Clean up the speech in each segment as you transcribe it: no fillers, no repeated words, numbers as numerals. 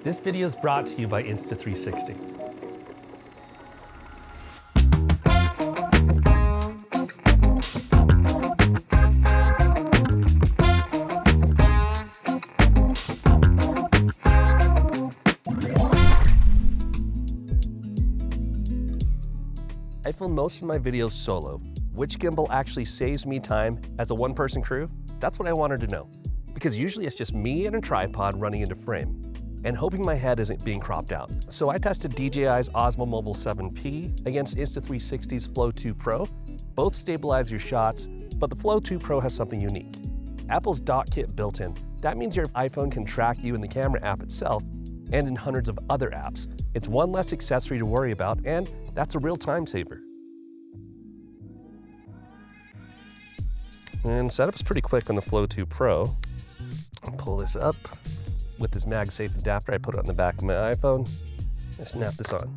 This video is brought to you by Insta360. I film most of my videos solo. Which gimbal actually saves me time as a one-person crew? That's what I wanted to know. Because usually it's just me and a tripod running into frame, and hoping my head isn't being cropped out. So I tested DJI's Osmo Mobile 7P against Insta360's Flow 2 Pro. Both stabilize your shots, but the Flow 2 Pro has something unique. Apple's DockKit built in. That means your iPhone can track you in the camera app itself and in hundreds of other apps. It's one less accessory to worry about, and that's a real time saver. And setup's pretty quick on the Flow 2 Pro. I'll pull this up with this MagSafe adapter. I put it on the back of my iPhone. I snap this on.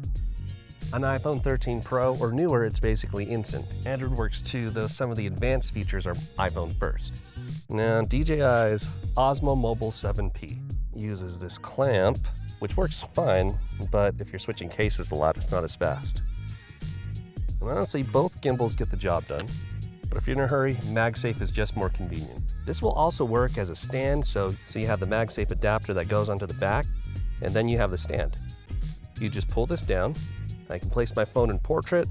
On iPhone 13 Pro or newer, it's basically instant. Android works too, though some of the advanced features are iPhone first. Now, DJI's Osmo Mobile 7P uses this clamp, which works fine, but if you're switching cases a lot, it's not as fast. And honestly, both gimbals get the job done. But if you're in a hurry, MagSafe is just more convenient. This will also work as a stand, so you have the MagSafe adapter that goes onto the back, and then you have the stand. You just pull this down. I can place my phone in portrait,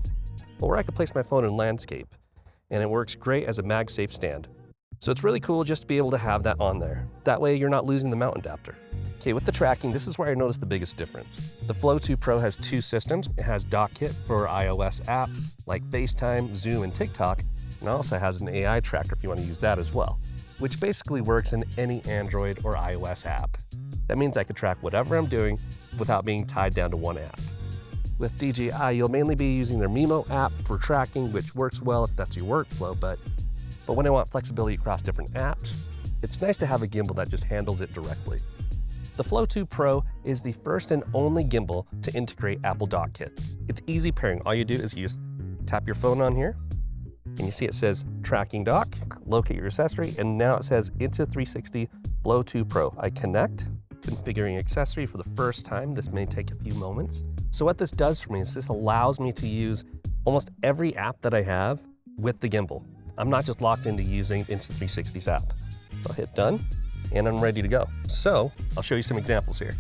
or I can place my phone in landscape, and it works great as a MagSafe stand. So it's really cool just to be able to have that on there. That way you're not losing the mount adapter. Okay, with the tracking, this is where I noticed the biggest difference. The Flow 2 Pro has two systems. It has DockKit for iOS apps like FaceTime, Zoom, and TikTok, and also has an AI tracker if you want to use that as well, which basically works in any Android or iOS app. That means I could track whatever I'm doing without being tied down to one app. With DJI, you'll mainly be using their Mimo app for tracking, which works well if that's your workflow, but when I want flexibility across different apps, it's nice to have a gimbal that just handles it directly. The Flow 2 Pro is the first and only gimbal to integrate Apple DockKit. It's easy pairing. All you do is you just tap your phone on here, and you see it says tracking dock, locate your accessory, and now it says Insta360 Flow 2 Pro. I connect, configuring accessory for the first time. This may take a few moments. So what this does for me is this allows me to use almost every app that I have with the gimbal. I'm not just locked into using Insta360's app. So I'll hit done, and I'm ready to go. So I'll show you some examples here.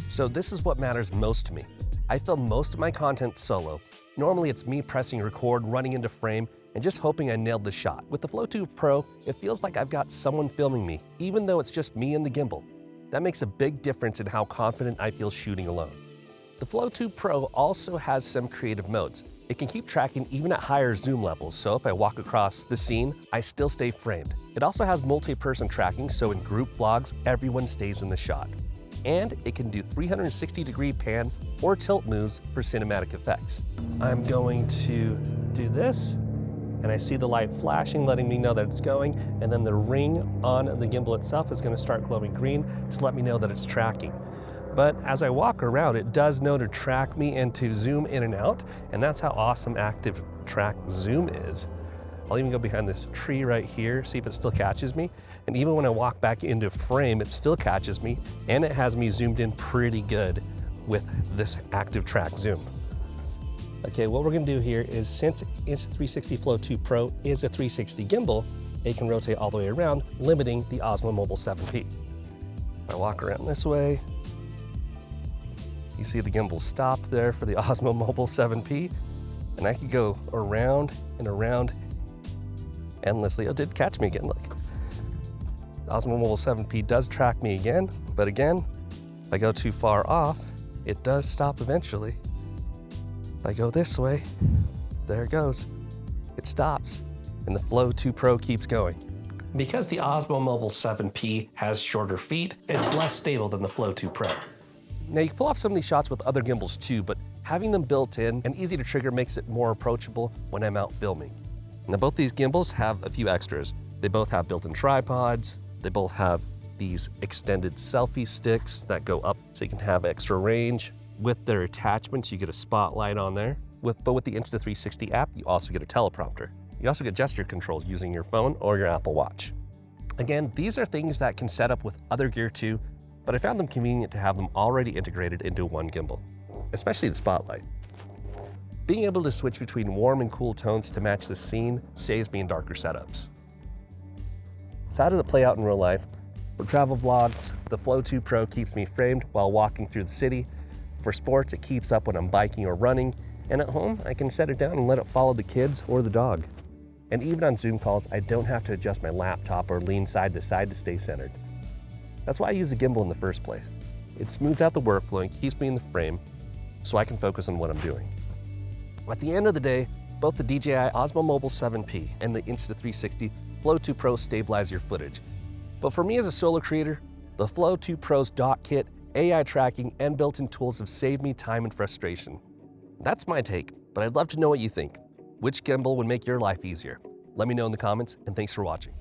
So this is what matters most to me. I film most of my content solo. Normally it's me pressing record, running into frame, and just hoping I nailed the shot. With the Flow 2 Pro, it feels like I've got someone filming me, even though it's just me and the gimbal. That makes a big difference in how confident I feel shooting alone. The Flow 2 Pro also has some creative modes. It can keep tracking even at higher zoom levels, so if I walk across the scene, I still stay framed. It also has multi-person tracking, so in group vlogs, everyone stays in the shot. And it can do 360-degree pan or tilt moves for cinematic effects. I'm going to do this, and I see the light flashing, letting me know that it's going, and then the ring on the gimbal itself is gonna start glowing green to let me know that it's tracking. But as I walk around, it does know to track me and to zoom in and out, and that's how awesome ActiveTrack zoom is. I'll even go behind this tree right here, see if it still catches me. And even when I walk back into frame, it still catches me, and it has me zoomed in pretty good with this ActiveTrack zoom. Okay, what we're gonna do here is, since Insta360 Flow 2 Pro is a 360 gimbal, it can rotate all the way around, limiting the Osmo Mobile 7P. I walk around this way. You see the gimbal stopped there for the Osmo Mobile 7P, and I could go around and around endlessly. Oh, it did catch me again, look. The Osmo Mobile 7P does track me again, but again, if I go too far off, it does stop eventually. If I go this way, there it goes. It stops, and the Flow 2 Pro keeps going. Because the Osmo Mobile 7P has shorter feet, it's less stable than the Flow 2 Pro. Now you can pull off some of these shots with other gimbals too, but having them built in and easy to trigger makes it more approachable when I'm out filming. Now both these gimbals have a few extras. They both have built-in tripods. They both have these extended selfie sticks that go up so you can have extra range. With their attachments, you get a spotlight on there. but with the Insta360 app, you also get a teleprompter. You also get gesture controls using your phone or your Apple Watch. Again, these are things that can set up with other gear too, but I found them convenient to have them already integrated into one gimbal, especially the spotlight. Being able to switch between warm and cool tones to match the scene saves me in darker setups. So how does it play out in real life? For travel vlogs, the Flow 2 Pro keeps me framed while walking through the city. For sports, it keeps up when I'm biking or running. And at home, I can set it down and let it follow the kids or the dog. And even on Zoom calls, I don't have to adjust my laptop or lean side to stay centered. That's why I use a gimbal in the first place. It smooths out the workflow and keeps me in the frame so I can focus on what I'm doing. At the end of the day, both the DJI Osmo Mobile 7P and the Insta360 Flow 2 Pro stabilize your footage. But for me as a solo creator, the Flow 2 Pro's DockKit, AI tracking, and built-in tools have saved me time and frustration. That's my take, but I'd love to know what you think. Which gimbal would make your life easier? Let me know in the comments, and thanks for watching.